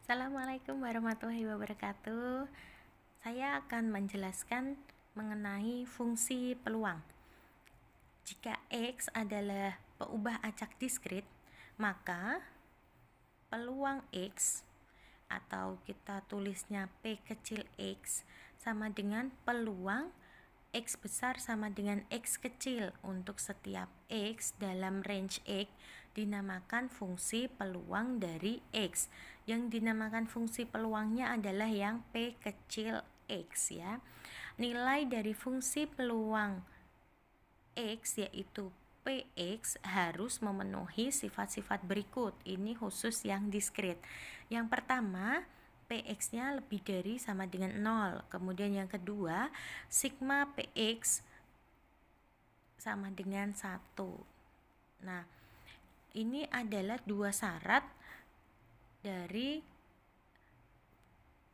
Assalamualaikum warahmatullahi wabarakatuh. Saya akan menjelaskan mengenai fungsi peluang. Jika X adalah peubah acak diskrit, maka peluang X atau kita tulisnya P kecil X sama dengan peluang X besar sama dengan X kecil. Untuk setiap X dalam range X dinamakan fungsi peluang dari X. Yang dinamakan fungsi peluangnya adalah yang P kecil X ya. Nilai dari fungsi peluang X yaitu Px harus memenuhi sifat-sifat berikut. Ini khusus yang diskrit. Yang pertama, Px-nya lebih dari sama dengan 0. Kemudian yang kedua, sigma Px sama dengan 1. Nah, ini adalah dua syarat dari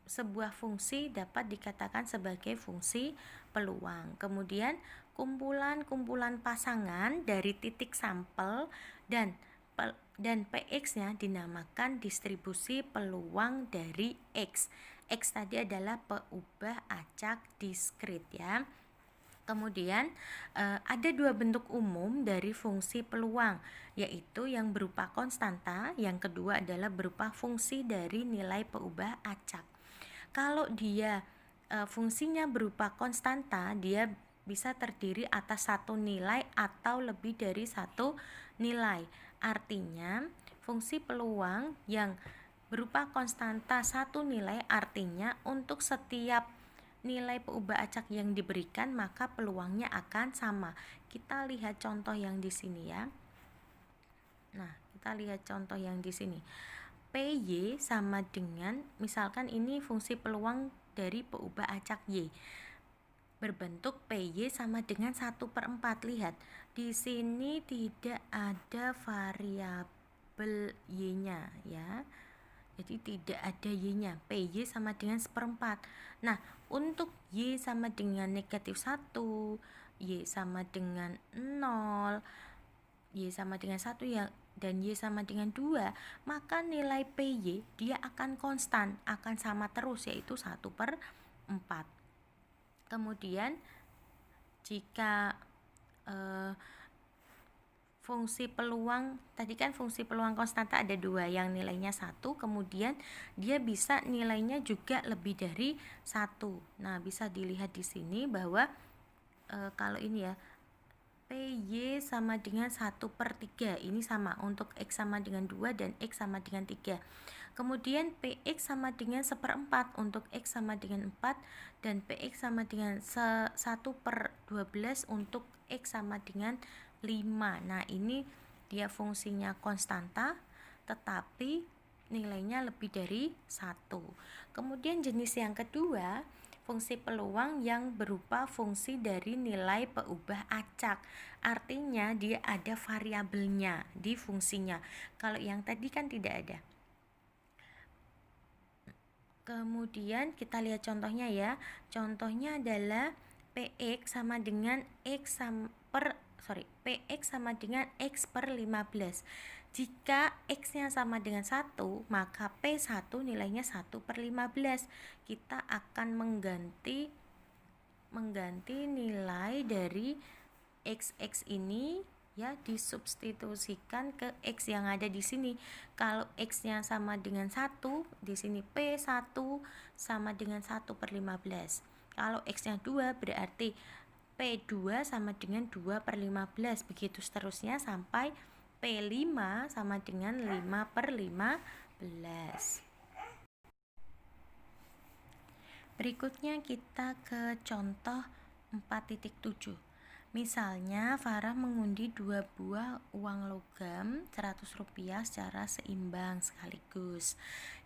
sebuah fungsi dapat dikatakan sebagai fungsi peluang. Kemudian kumpulan-kumpulan pasangan dari titik sampel dan Px-nya dinamakan distribusi peluang dari X. X tadi adalah peubah acak diskrit ya. Kemudian ada dua bentuk umum dari fungsi peluang, yaitu yang berupa konstanta, yang kedua adalah berupa fungsi dari nilai peubah acak. Kalau dia fungsinya berupa konstanta, dia bisa terdiri atas satu nilai atau lebih dari satu nilai. Artinya, fungsi peluang yang berupa konstanta satu nilai artinya untuk setiap nilai peubah acak yang diberikan maka peluangnya akan sama. Kita lihat contoh yang di sini ya. Nah, kita lihat contoh yang di sini. PY sama dengan, misalkan ini fungsi peluang dari peubah acak Y. Berbentuk PY sama dengan 1/4. Lihat, di sini tidak ada variabel Y-nya ya. Jadi tidak ada Y-nya. PY sama dengan 1/4. Nah, untuk Y sama dengan negatif 1, Y sama dengan 0, Y sama dengan 1 ya, dan Y sama dengan 2, maka nilai PY dia akan konstan, akan sama terus, yaitu 1/4. Kemudian jika fungsi peluang, tadi kan fungsi peluang konstanta ada dua, yang nilainya 1, kemudian dia bisa nilainya juga lebih dari 1. Nah, bisa dilihat di sini bahwa kalau ini ya, PY sama dengan 1/3, ini sama untuk X sama dengan 2 dan X sama dengan 3. Kemudian PX sama dengan 1/4 untuk X sama dengan 4 dan PX sama dengan 1/12 untuk X sama dengan 5. Nah, ini dia fungsinya konstanta tetapi nilainya lebih dari 1. Kemudian jenis yang kedua, fungsi peluang yang berupa fungsi dari nilai peubah acak. Artinya dia ada variabelnya di fungsinya. Kalau yang tadi kan tidak ada. Kemudian kita lihat contohnya ya. Contohnya adalah Px sama dengan Px sama dengan X/15. Jika X-nya sama dengan 1, maka P1 nilainya 1/15. Kita akan mengganti nilai dari X ini ya, disubstitusikan ke X yang ada di sini. Kalau X-nya sama dengan 1, di sini P1 sama dengan 1/15. Kalau X-nya 2 berarti P2 sama dengan 2/15. Begitu seterusnya sampai P5 sama dengan 5/15. Berikutnya kita ke contoh 4.7. Misalnya Farah mengundi 2 buah uang logam Rp100 secara seimbang sekaligus.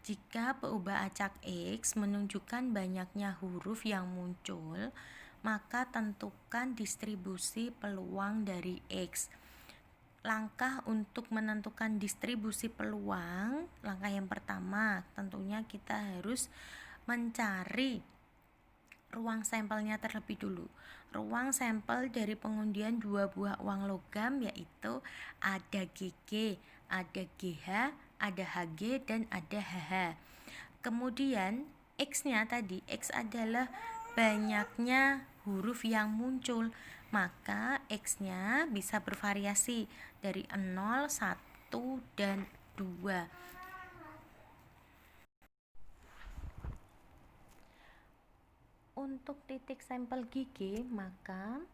Jika peubah acak X menunjukkan banyaknya huruf yang muncul, maka tentukan distribusi peluang dari X. Langkah untuk menentukan distribusi peluang, langkah yang pertama tentunya kita harus mencari ruang sampelnya terlebih dulu. Ruang sampel dari pengundian 2 buah uang logam yaitu ada GG, ada GH, ada HG, dan ada HH. Kemudian X-nya tadi, X adalah banyaknya huruf yang muncul, maka X-nya bisa bervariasi dari 0, 1, dan 2. Untuk titik sampel GG, maka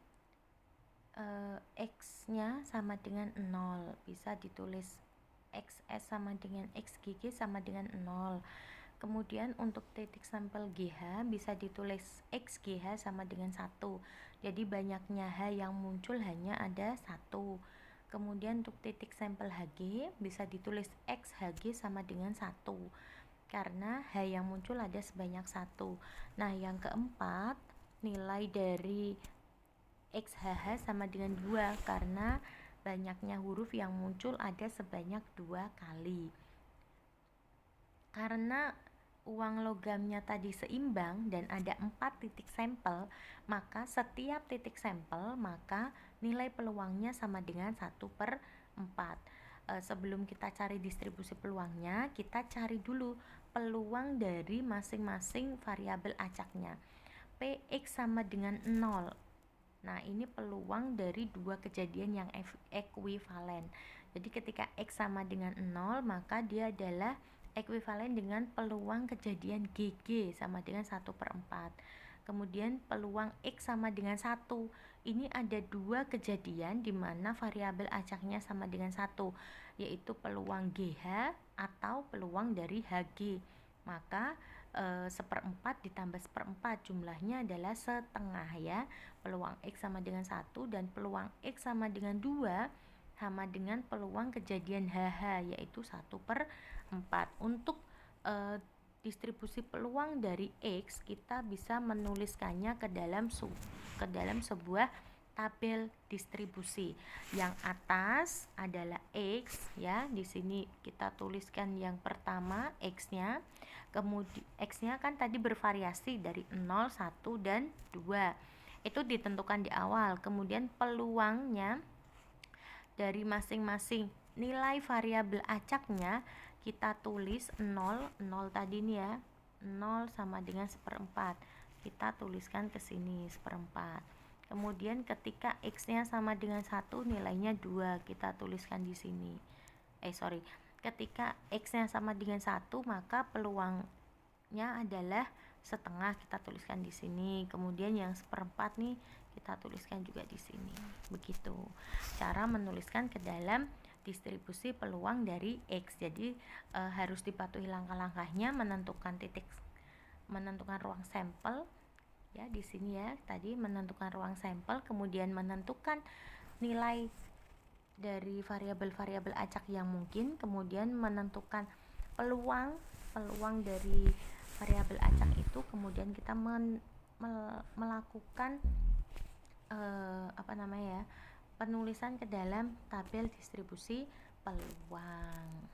X-nya sama dengan 0, bisa ditulis XS sama dengan XGG sama dengan 0. Kemudian untuk titik sampel GH bisa ditulis XGH sama dengan 1. Jadi banyaknya H yang muncul hanya ada 1. Kemudian untuk titik sampel HG bisa ditulis XHG sama dengan 1, karena H yang muncul ada sebanyak 1. Nah, yang keempat, nilai dari XHH sama dengan 2, karena banyaknya huruf yang muncul ada sebanyak 2 kali. Karena uang logamnya tadi seimbang dan ada 4 titik sampel, maka setiap titik sampel maka nilai peluangnya sama dengan 1/4. Sebelum kita cari distribusi peluangnya, kita cari dulu peluang dari masing-masing variabel acaknya. Px sama dengan 0. Nah, ini peluang dari dua kejadian yang ekuivalen. Jadi ketika X sama dengan 0, maka dia adalah ekuivalen dengan peluang kejadian GG sama dengan 1/4. Kemudian peluang X sama dengan 1. Ini ada dua kejadian di mana variabel acaknya sama dengan 1, yaitu peluang GH atau peluang dari HG. Maka 1/4 ditambah 1/4 jumlahnya adalah setengah ya. Peluang X sama dengan 1 dan peluang X sama dengan 2 sama dengan peluang kejadian HH, yaitu 1/4. Untuk distribusi peluang dari X, kita bisa menuliskannya ke dalam sebuah tabel distribusi. Yang atas adalah X ya. Di sini kita tuliskan yang pertama X-nya. Kemudian X-nya kan tadi bervariasi dari 0, 1, dan 2. Itu ditentukan di awal. Kemudian peluangnya dari masing-masing nilai variabel acaknya kita tulis 0 tadi nih ya. 0 sama dengan 1/4. Kita tuliskan ke sini 1/4. Kemudian ketika X-nya sama dengan 1, nilainya 2, kita tuliskan di sini. Ketika X-nya sama dengan 1, maka peluangnya adalah setengah, kita tuliskan di sini. Kemudian yang 1/4 nih kita tuliskan juga di sini. Begitu cara menuliskan ke dalam distribusi peluang dari X. Jadi harus dipatuhi langkah-langkahnya, menentukan ruang sampel ya di sini ya. Tadi menentukan ruang sampel, kemudian menentukan nilai dari variabel-variabel acak yang mungkin, kemudian menentukan peluang dari variabel acak itu, kemudian kita melakukan penulisan ke dalam tabel distribusi peluang.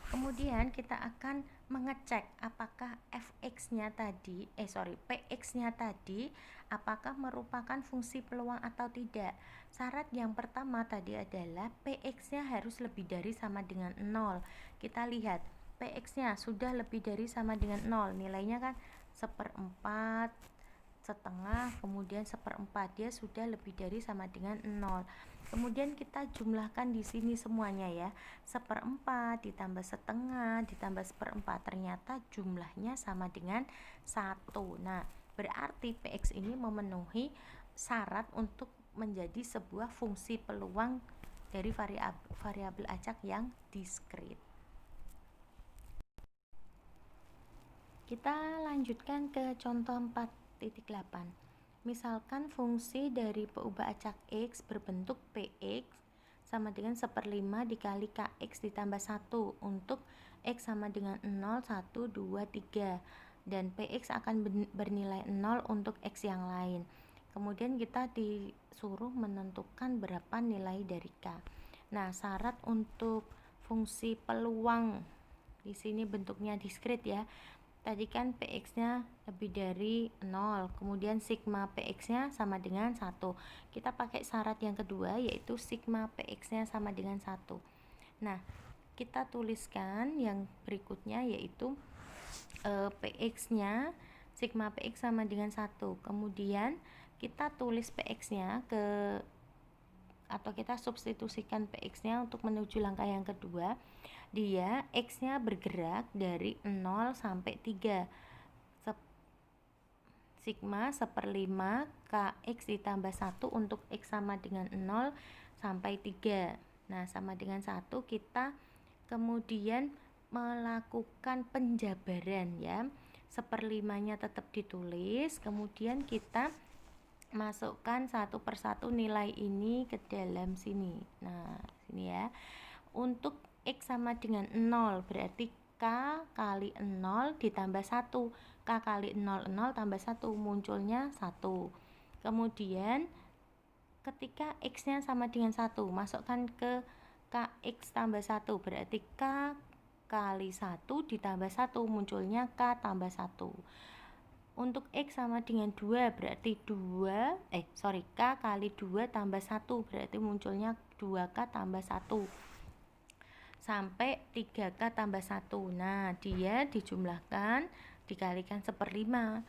Kemudian kita akan mengecek apakah Px-nya tadi apakah merupakan fungsi peluang atau tidak. Syarat yang pertama tadi adalah Px-nya harus lebih dari sama dengan 0. Kita lihat Px-nya sudah lebih dari sama dengan 0, nilainya kan 1/4, setengah, kemudian 1/4, dia sudah lebih dari sama dengan 0. Kemudian kita jumlahkan di sini semuanya ya. 1/4 ditambah setengah ditambah 1/4, ternyata jumlahnya sama dengan 1. Nah, berarti Px ini memenuhi syarat untuk menjadi sebuah fungsi peluang dari variabel acak yang diskrit. Kita lanjutkan ke contoh 4.8. Misalkan fungsi dari peubah acak X berbentuk Px sama dengan 1/5 dikali Kx ditambah 1 untuk X sama dengan 0, 1, 2, 3, dan Px akan bernilai 0 untuk X yang lain. Kemudian kita disuruh menentukan berapa nilai dari K. Nah, syarat untuk fungsi peluang di sini bentuknya diskrit ya. Tadi kan Px-nya lebih dari 0, kemudian sigma Px-nya sama dengan 1. Kita pakai syarat yang kedua, yaitu sigma Px-nya sama dengan 1. Nah, kita tuliskan yang berikutnya, yaitu PX-nya, sigma PX sama dengan 1. Kemudian kita tulis PX-nya atau kita substitusikan PX-nya untuk menuju langkah yang kedua. Dia X-nya bergerak dari 0 sampai 3. Sigma 1/5 KX ditambah 1 untuk X sama dengan 0 sampai 3. Nah, sama dengan 1, kita kemudian melakukan penjabaran ya. 1/5-nya tetap ditulis, kemudian kita masukkan satu persatu nilai ini ke dalam sini. Nah, sini ya. Untuk X sama dengan 0 berarti K kali 0 ditambah 1. K kali 0 tambah 1, munculnya 1. Kemudian ketika X-nya sama dengan 1, masukkan ke KX tambah 1, berarti K kali 1 ditambah 1, munculnya K tambah 1. Untuk X sama dengan 2, berarti K kali 2 tambah 1, berarti munculnya 2K tambah 1 sampai 3K tambah 1. Nah, dia dijumlahkan, dikalikan 1/5.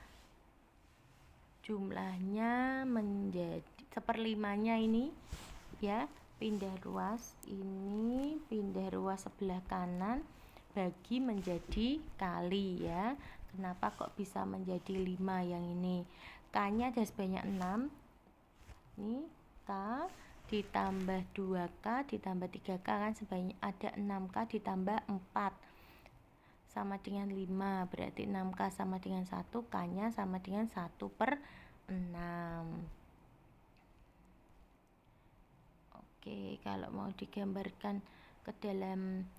Jumlahnya menjadi 1/5-nya ini ya, pindah ruas ini, pindah ruas sebelah kanan, bagi menjadi kali ya. Kenapa kok bisa menjadi 5 yang ini? K-nya ada sebanyak 6. Ini K ditambah 2K ditambah 3K kan sebanyak ada 6K ditambah 4 sama dengan 5, berarti 6K sama dengan 1, K-nya sama dengan 1/6. Oke, kalau mau digambarkan ke dalam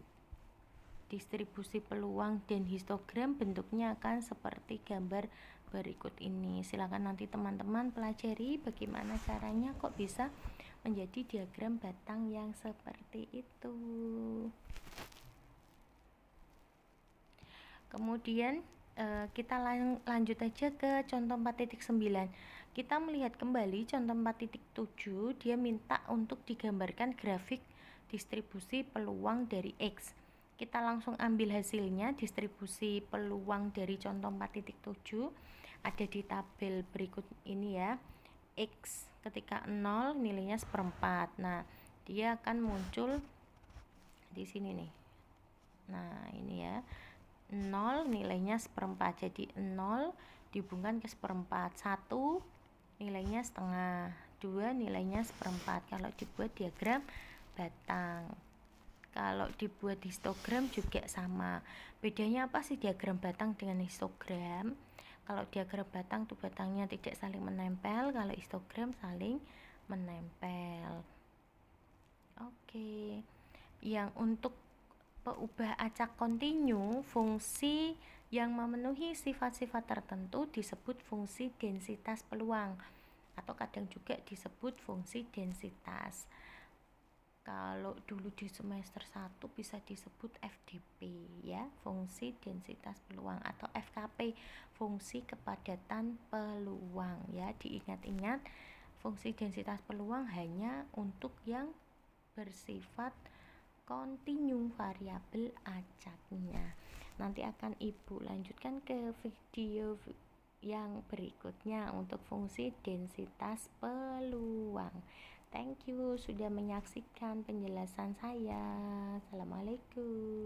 distribusi peluang dan histogram, bentuknya akan seperti gambar berikut ini. Silakan nanti teman-teman pelajari bagaimana caranya kok bisa menjadi diagram batang yang seperti itu. Kemudian kita lanjut aja ke contoh 4.9. Kita melihat kembali contoh 4.7, dia minta untuk digambarkan grafik distribusi peluang dari X. Kita langsung ambil hasilnya. Distribusi peluang dari contoh 4.7 ada di tabel berikut ini ya. X ketika 0 nilainya 1/4. Nah, dia akan muncul di sini nih. Nah, ini ya. 0 nilainya 1/4, jadi 0 dihubungkan ke 1/4. 1 nilainya setengah, 2 nilainya 1/4. Kalau dibuat diagram batang, kalau dibuat histogram juga sama. Bedanya apa sih diagram batang dengan histogram? Kalau diagram batang tuh batangnya tidak saling menempel, kalau histogram saling menempel. Oke. Yang untuk peubah acak kontinu, fungsi yang memenuhi sifat-sifat tertentu disebut fungsi densitas peluang, atau kadang juga disebut fungsi densitas. Kalau dulu di semester 1 bisa disebut FDP ya, fungsi densitas peluang, atau FKP, fungsi kepadatan peluang ya. Diingat-ingat, fungsi densitas peluang hanya untuk yang bersifat kontinu, variabel acaknya. Nanti akan Ibu lanjutkan ke video yang berikutnya untuk fungsi densitas peluang. Thank you sudah menyaksikan penjelasan saya. Assalamualaikum.